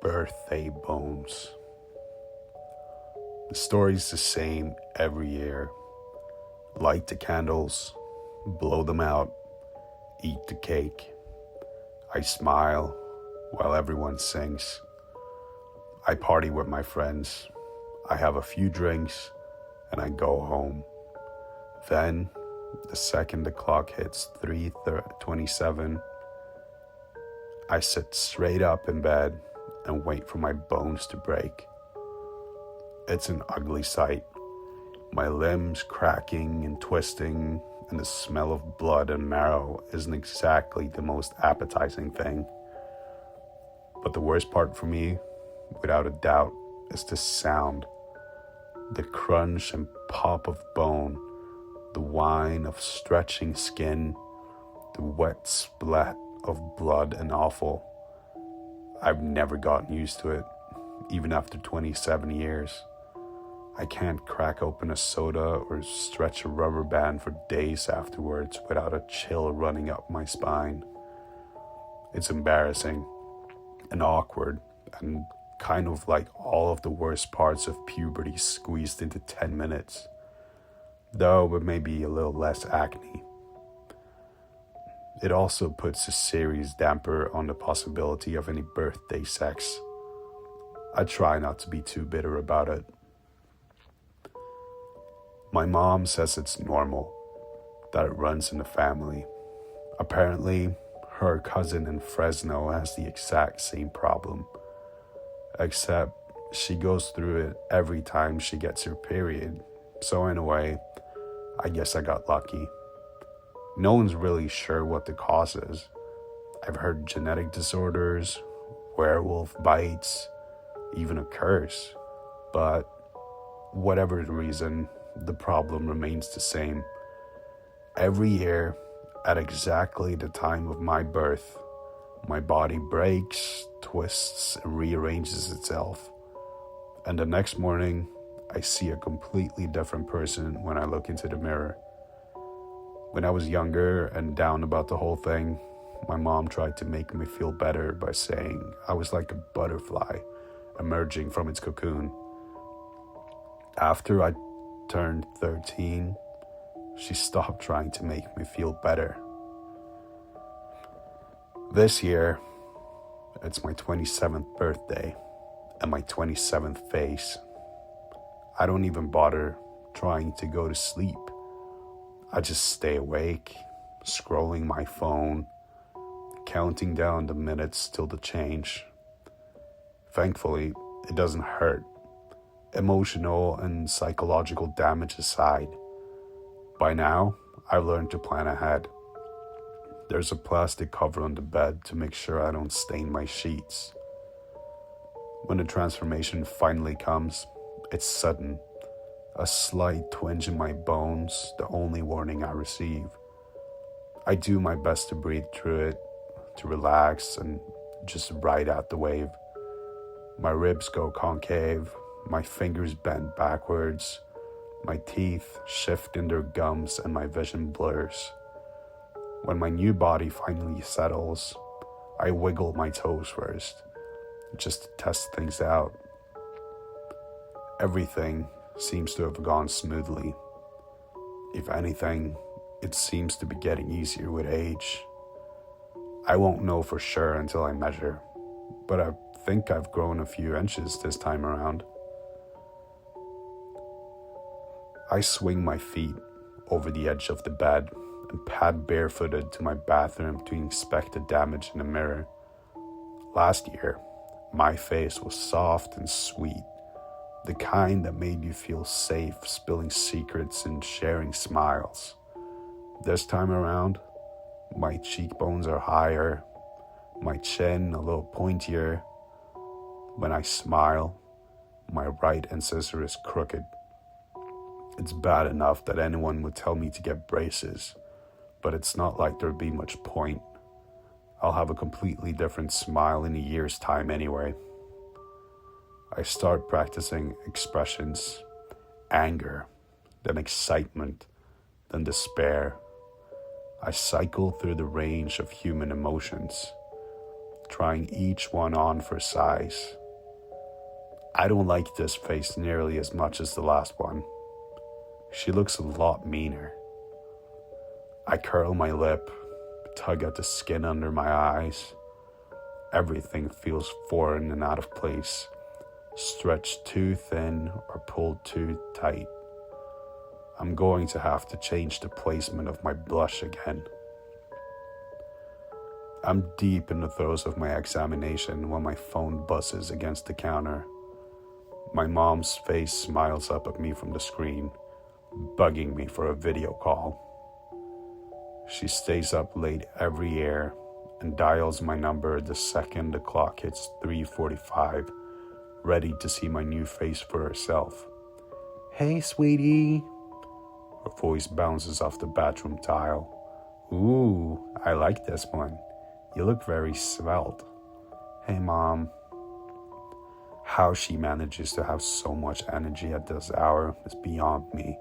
Birthday bones. The story's the same every year. Light the candles, blow them out, eat the cake. I smile while everyone sings. I party with my friends. I have a few drinks and I go home. Then, the second the clock hits 3:27, I sit straight up in bed and wait for my bones to break. It's an ugly sight. My limbs cracking and twisting, and the smell of blood and marrow isn't exactly the most appetizing thing. But the worst part for me, without a doubt, is the sound. The crunch and pop of bone, the whine of stretching skin, the wet splat of blood and offal. I've never gotten used to it, even after 27 years. I can't crack open a soda or stretch a rubber band for days afterwards without a chill running up my spine. It's embarrassing and awkward and kind of like all of the worst parts of puberty squeezed into 10 minutes, though with maybe a little less acne. It also puts a serious damper on the possibility of any birthday sex. I try not to be too bitter about it. My mom says it's normal, that it runs in the family. Apparently, her cousin in Fresno has the exact same problem, except she goes through it every time she gets her period. So in a way, I guess I got lucky. No one's really sure what the cause is. I've heard genetic disorders, werewolf bites, even a curse. But whatever the reason, the problem remains the same. Every year, at exactly the time of my birth, my body breaks, twists, and rearranges itself. And the next morning, I see a completely different person when I look into the mirror. When I was younger and down about the whole thing, my mom tried to make me feel better by saying I was like a butterfly emerging from its cocoon. After I turned 13, she stopped trying to make me feel better. This year, it's my 27th birthday and my 27th face. I don't even bother trying to go to sleep. I just stay awake, scrolling my phone, counting down the minutes till the change. Thankfully, it doesn't hurt. Emotional and psychological damage aside, by now, I've learned to plan ahead. There's a plastic cover on the bed to make sure I don't stain my sheets. When the transformation finally comes, it's sudden. A slight twinge in my bones, the only warning I receive. I do my best to breathe through it, to relax and just ride out the wave. My ribs go concave, my fingers bend backwards, my teeth shift in their gums and my vision blurs. When my new body finally settles, I wiggle my toes first, just to test things out. Everything seems to have gone smoothly. If anything, it seems to be getting easier with age. I won't know for sure until I measure, but I think I've grown a few inches this time around. I swing my feet over the edge of the bed and pad barefooted to my bathroom to inspect the damage in the mirror. Last year, my face was soft and sweet, the kind that made you feel safe spilling secrets and sharing smiles. This time around, my cheekbones are higher, my chin a little pointier. When I smile, my right incisor is crooked. It's bad enough that anyone would tell me to get braces, but it's not like there'd be much point. I'll have a completely different smile in a year's time anyway. I start practicing expressions: anger, then excitement, then despair. I cycle through the range of human emotions. trying each one on for size. I don't like this face nearly as much as the last one. She looks a lot meaner. I curl my lip, tug at the skin under my eyes. Everything feels foreign and out of place, stretched too thin or pulled too tight. I'm going to have to change the placement of my blush again. I'm deep in the throes of my examination when my phone buzzes against the counter. My mom's face smiles up at me from the screen, bugging me for a video call. She stays up late every year and dials my number the second the clock hits 3:45, ready to see my new face for herself. "Hey, sweetie." Her voice bounces off the bathroom tile. "Ooh, I like this one. You look very svelte." "Hey, Mom." How she manages to have so much energy at this hour is beyond me.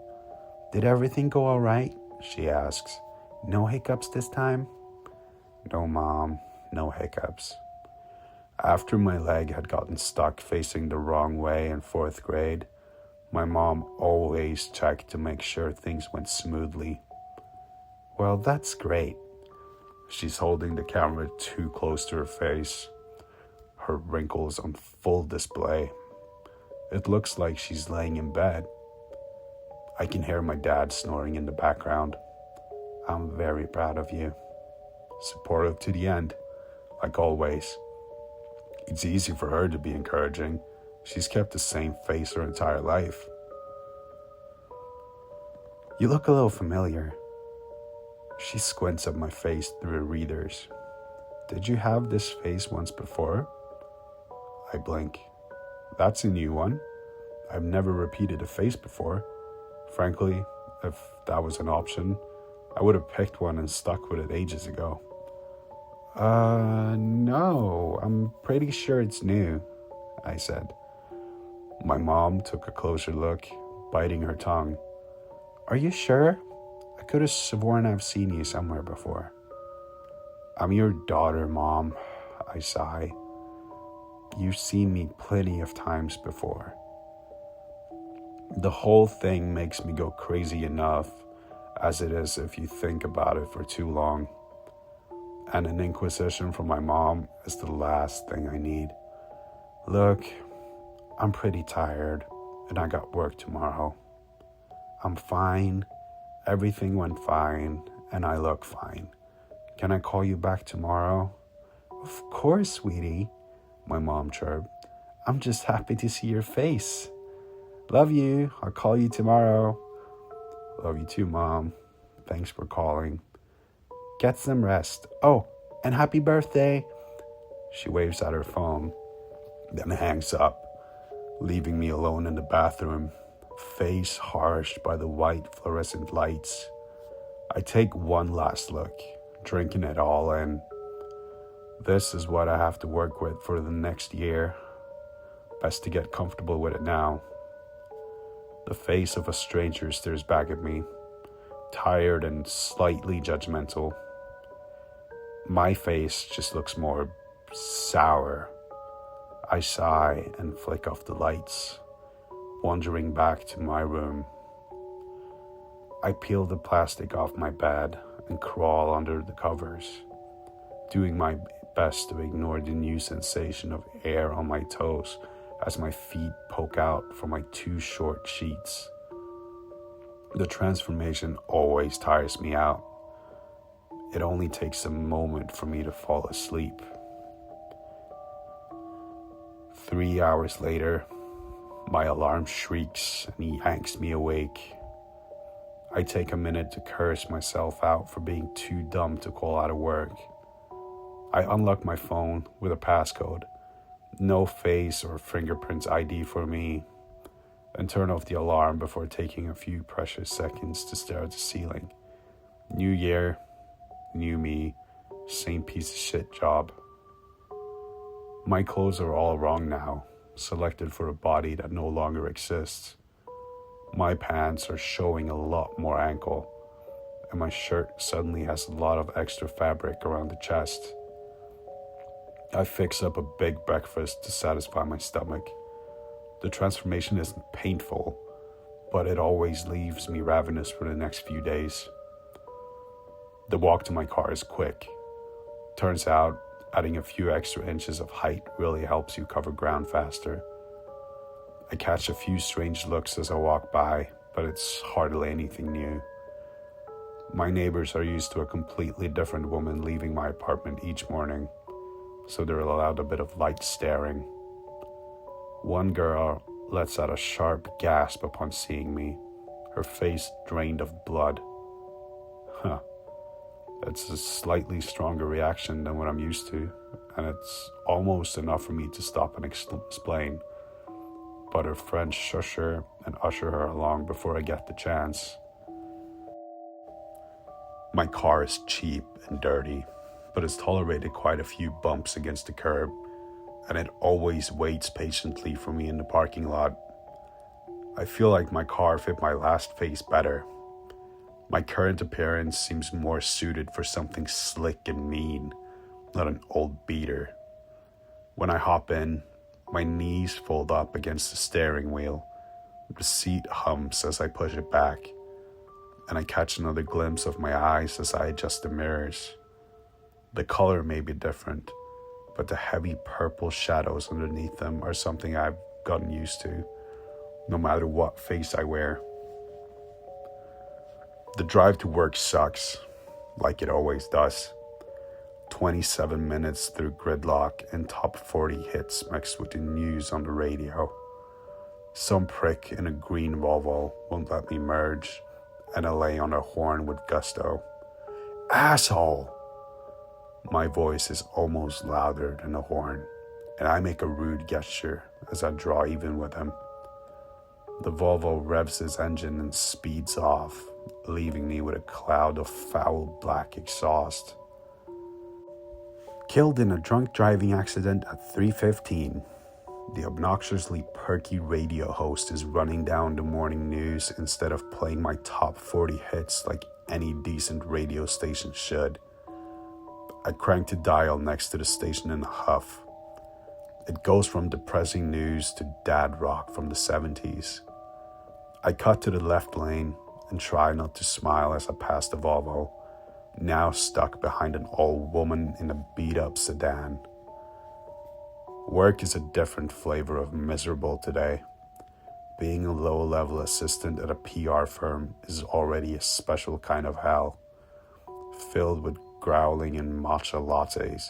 "Did everything go all right?" she asks. "No hiccups this time?" "No, Mom, no hiccups." After my leg had gotten stuck facing the wrong way in 4th grade, my mom always checked to make sure things went smoothly. "Well, that's great." She's holding the camera too close to her face. Her wrinkles on full display. It looks like she's laying in bed. I can hear my dad snoring in the background. "I'm very proud of you." Supportive to the end, like always. It's easy for her to be encouraging. She's kept the same face her entire life. "You look a little familiar." She squints at my face through her readers. "Did you have this face once before?" I blink. "That's a new one. I've never repeated a face before. Frankly, if that was an option, I would have picked one and stuck with it ages ago." No, I'm pretty sure it's new," I said. My mom took a closer look, biting her tongue. "Are you sure? I could have sworn I've seen you somewhere before." "I'm your daughter, Mom," I sigh. "You've seen me plenty of times before." The whole thing makes me go crazy enough as it is if you think about it for too long. And an inquisition from my mom is the last thing I need. "Look, I'm pretty tired and I got work tomorrow. I'm fine. Everything went fine and I look fine. Can I call you back tomorrow?" "Of course, sweetie," my mom chirped. "I'm just happy to see your face. Love you. I'll call you tomorrow." "Love you too, Mom. Thanks for calling." "Get some rest. Oh, and happy birthday." She waves at her phone, then hangs up, leaving me alone in the bathroom, face harshed by the white fluorescent lights. I take one last look, drinking it all in. This is what I have to work with for the next year. Best to get comfortable with it now. The face of a stranger stares back at me, tired and slightly judgmental. My face just looks more sour. I sigh and flick off the lights, wandering back to my room. I peel the plastic off my bed and crawl under the covers, doing my best to ignore the new sensation of air on my toes as my feet poke out from my too short sheets. The transformation always tires me out. It only takes a moment for me to fall asleep. 3 hours later, my alarm shrieks and yanks me awake. I take a minute to curse myself out for being too dumb to call out of work. I unlock my phone with a passcode, no face or fingerprints ID for me, and turn off the alarm before taking a few precious seconds to stare at the ceiling. New year, new me, same piece of shit job. My clothes are all wrong now, selected for a body that no longer exists. My pants are showing a lot more ankle, and my shirt suddenly has a lot of extra fabric around the chest. I fix up a big breakfast to satisfy my stomach. The transformation isn't painful, but it always leaves me ravenous for the next few days. The walk to my car is quick. Turns out, adding a few extra inches of height really helps you cover ground faster. I catch a few strange looks as I walk by, but it's hardly anything new. My neighbors are used to a completely different woman leaving my apartment each morning, so they're allowed a bit of light staring. One girl lets out a sharp gasp upon seeing me, her face drained of blood. That's a slightly stronger reaction than what I'm used to, and it's almost enough for me to stop and explain. But her friends shush her and usher her along before I get the chance. My car is cheap and dirty, but it's tolerated quite a few bumps against the curb, and it always waits patiently for me in the parking lot. I feel like my car fit my last face better. My current appearance seems more suited for something slick and mean, not an old beater. When I hop in, my knees fold up against the steering wheel. The seat hums as I push it back, and I catch another glimpse of my eyes as I adjust the mirrors. The color may be different, but the heavy purple shadows underneath them are something I've gotten used to, no matter what face I wear. The drive to work sucks, like it always does. 27 minutes through gridlock and top 40 hits mixed with the news on the radio. Some prick in a green Volvo won't let me merge, and I lay on a horn with gusto. Asshole! My voice is almost louder than the horn, and I make a rude gesture as I draw even with him. The Volvo revs its engine and speeds off, leaving me with a cloud of foul black exhaust. Killed in a drunk driving accident at 3:15. The obnoxiously perky radio host is running down the morning news instead of playing my top 40 hits like any decent radio station should. I crank the dial next to the station in a huff. It goes from depressing news to dad rock from the 70s. I cut to the left lane and try not to smile as I pass the Volvo, now stuck behind an old woman in a beat-up sedan. Work is a different flavor of miserable today. Being a low-level assistant at a PR firm is already a special kind of hell, filled with growling and matcha lattes.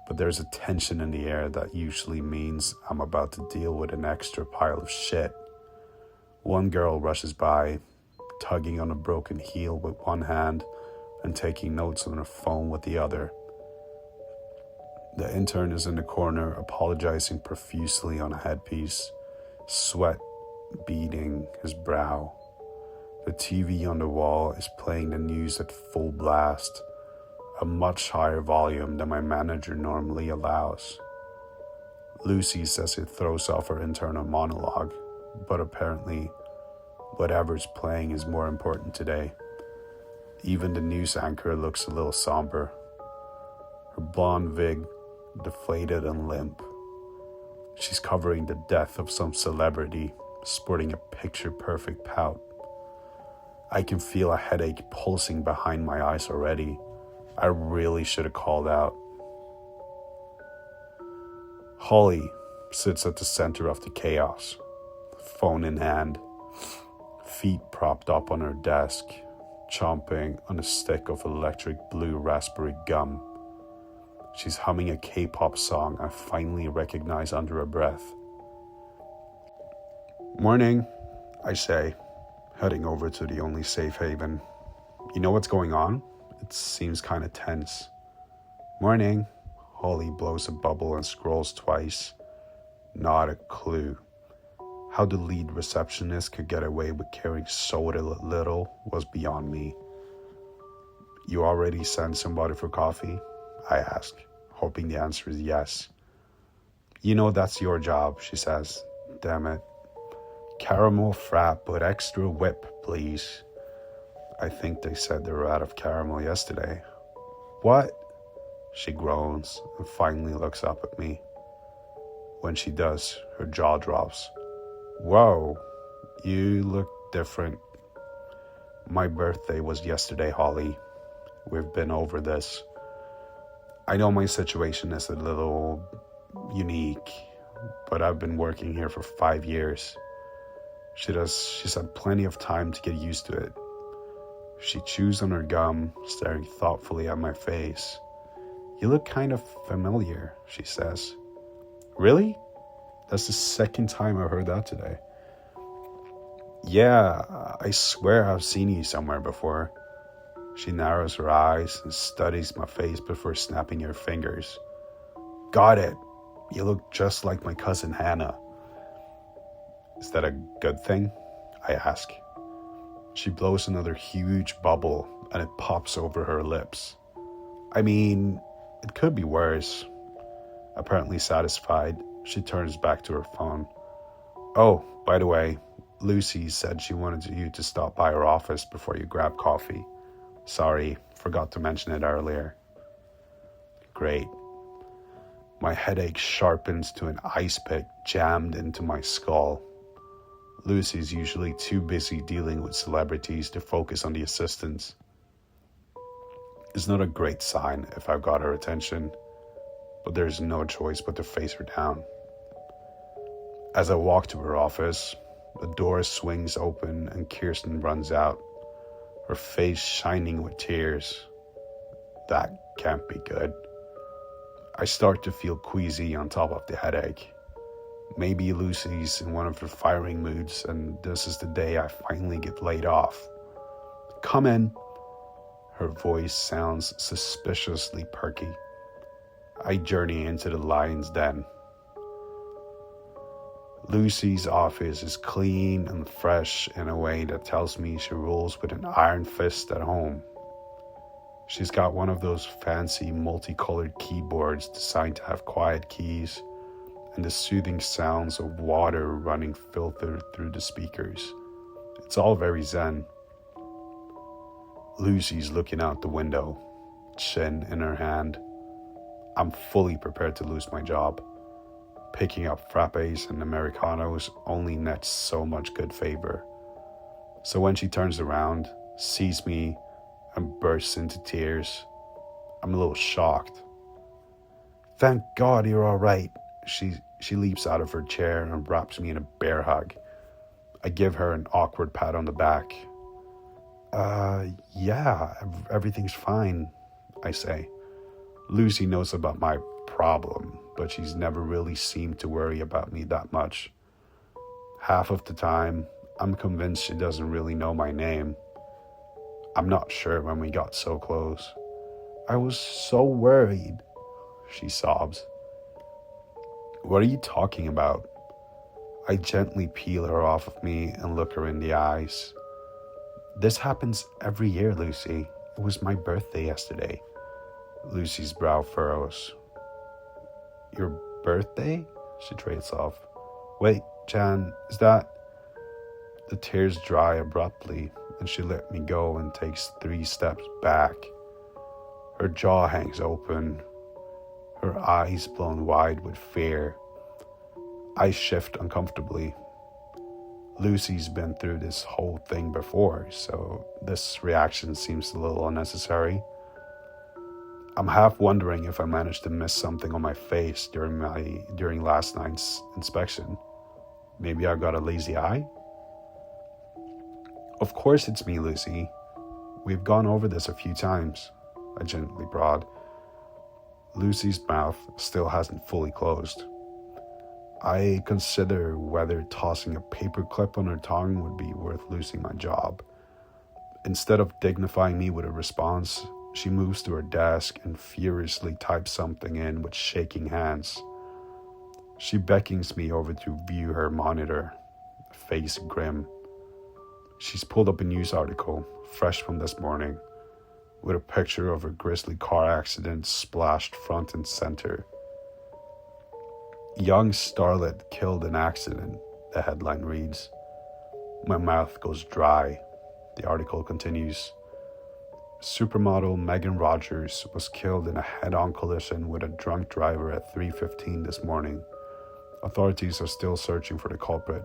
But there's a tension in the air that usually means I'm about to deal with an extra pile of shit. One girl rushes by, tugging on a broken heel with one hand and taking notes on her phone with the other. The intern is in the corner, apologizing profusely on a headpiece, sweat beading his brow. The TV on the wall is playing the news at full blast, a much higher volume than my manager normally allows. Lucy says it throws off her internal monologue, but apparently whatever's playing is more important today. Even the news anchor looks a little somber. Her blonde wig deflated and limp. She's covering the death of some celebrity, sporting a picture-perfect pout. I can feel a headache pulsing behind my eyes already. I really should have called out. Holly sits at the center of the chaos, phone in hand, feet propped up on her desk, chomping on a stick of electric blue raspberry gum. She's humming a K-pop song I finally recognize under her breath. Morning, I say, heading over to the only safe haven. You know what's going on? It seems kind of tense. Morning. Holly blows a bubble and scrolls twice. Not a clue. How the lead receptionist could get away with caring so little was beyond me. You already sent somebody for coffee? I ask, hoping the answer is yes. You know that's your job, she says. Damn it. Caramel frap with extra whip, please. I think they said they were out of caramel yesterday. What? She groans and finally looks up at me. When she does, her jaw drops. Whoa, you look different. My birthday was yesterday, Holly. We've been over this. I know my situation is a little unique, but I've been working here for 5 years. She's had plenty of time to get used to it. She chews on her gum, staring thoughtfully at my face. You look kind of familiar, she says. Really? That's the second time I've heard that today. Yeah, I swear I've seen you somewhere before. She narrows her eyes and studies my face before snapping her fingers. Got it. You look just like my cousin Hannah. Is that a good thing? I ask. She blows another huge bubble and it pops over her lips. I mean, it could be worse. Apparently satisfied, she turns back to her phone. Oh, by the way, Lucy said she wanted you to stop by her office before you grab coffee. Sorry, forgot to mention it earlier. Great. My headache sharpens to an ice pick jammed into my skull. Lucy's usually too busy dealing with celebrities to focus on the assistants. It's not a great sign if I've got her attention, but there's no choice but to face her down. As I walk to her office, the door swings open and Kirsten runs out, her face shining with tears. That can't be good. I start to feel queasy on top of the headache. Maybe Lucy's in one of her firing moods and this is the day I finally get laid off. Come in. Her voice sounds suspiciously perky. I journey into the lion's den. Lucy's office is clean and fresh in a way that tells me she rules with an iron fist at home. She's got one of those fancy multicolored keyboards designed to have quiet keys and the soothing sounds of water running filtered through the speakers. It's all very zen. Lucy's looking out the window, chin in her hand. I'm fully prepared to lose my job. Picking up frappes and Americanos only nets so much good favor. So when she turns around, sees me, and bursts into tears, I'm a little shocked. Thank God you're all right. She leaps out of her chair and wraps me in a bear hug. I give her an awkward pat on the back. Yeah, everything's fine, I say. Lucy knows about my problem, but she's never really seemed to worry about me that much. Half of the time, I'm convinced she doesn't really know my name. I'm not sure when we got so close. I was so worried, she sobs. What are you talking about? I gently peel her off of me and look her in the eyes. This happens every year, Lucy. It was my birthday yesterday. Lucy's brow furrows. Your birthday? She trails off. Wait, Jan, is that... The tears dry abruptly, and she let me go and takes 3 steps back. Her jaw hangs open, her eyes blown wide with fear. I shift uncomfortably. Lucy's been through this whole thing before, so this reaction seems a little unnecessary. I'm half wondering if I managed to miss something on my face during last night's inspection. Maybe I got a lazy eye? Of course it's me, Lucy. We've gone over this a few times, I gently prod. Lucy's mouth still hasn't fully closed. I consider whether tossing a paperclip on her tongue would be worth losing my job. Instead of dignifying me with a response, she moves to her desk and furiously types something in with shaking hands. She beckons me over to view her monitor, face grim. She's pulled up a news article, fresh from this morning, with a picture of a grisly car accident splashed front and center. Young starlet killed in accident, the headline reads. My mouth goes dry. The article continues. Supermodel Megan Rogers was killed in a head-on collision with a drunk driver at 3:15 this morning. Authorities are still searching for the culprit.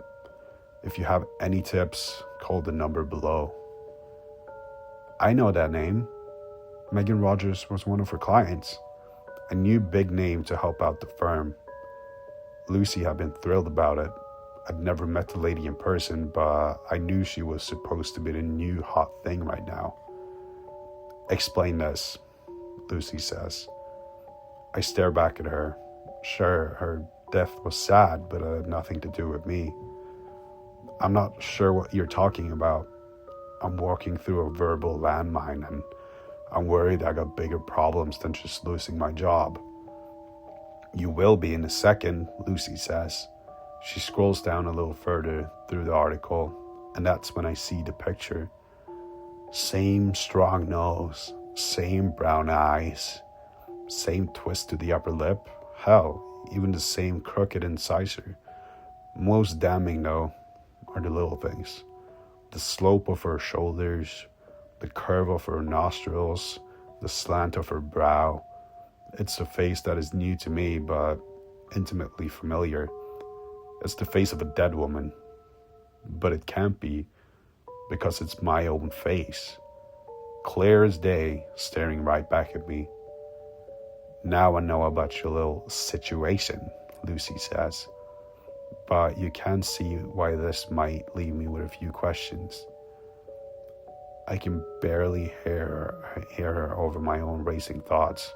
If you have any tips, call the number below. I know that name. Megan Rogers was one of her clients. A new big name to help out the firm. Lucy had been thrilled about it. I'd never met the lady in person, but I knew she was supposed to be the new hot thing right now. Explain this, Lucy says. I stare back at her. Sure, her death was sad, but it had nothing to do with me. I'm not sure what you're talking about. I'm walking through a verbal landmine, and I'm worried I got bigger problems than just losing my job. You will be in a second, Lucy says. She scrolls down a little further through the article, and that's when I see the picture. Same strong nose, same brown eyes, same twist to the upper lip. Hell, even the same crooked incisor. Most damning, though, are the little things. The slope of her shoulders, the curve of her nostrils, the slant of her brow. It's a face that is new to me, but intimately familiar. It's the face of a dead woman. But it can't be, because it's my own face. Clear as day, staring right back at me. Now I know about your little situation, Lucy says. But you can see why this might leave me with a few questions. I can barely hear her over my own racing thoughts.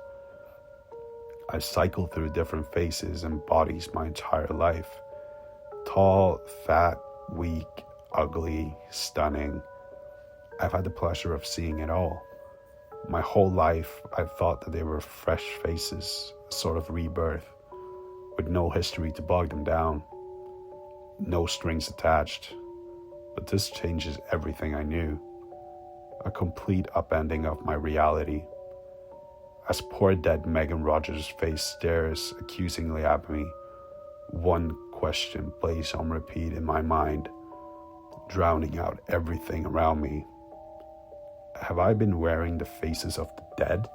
I've cycled through different faces and bodies my entire life. Tall, fat, weak, ugly, stunning. I've had the pleasure of seeing it all. My whole life, I've thought that they were fresh faces, a sort of rebirth, with no history to bog them down. No strings attached. But this changes everything I knew. A complete upending of my reality. As poor dead Megan Rogers' face stares accusingly at me, one question plays on repeat in my mind, drowning out everything around me. Have I been wearing the faces of the dead?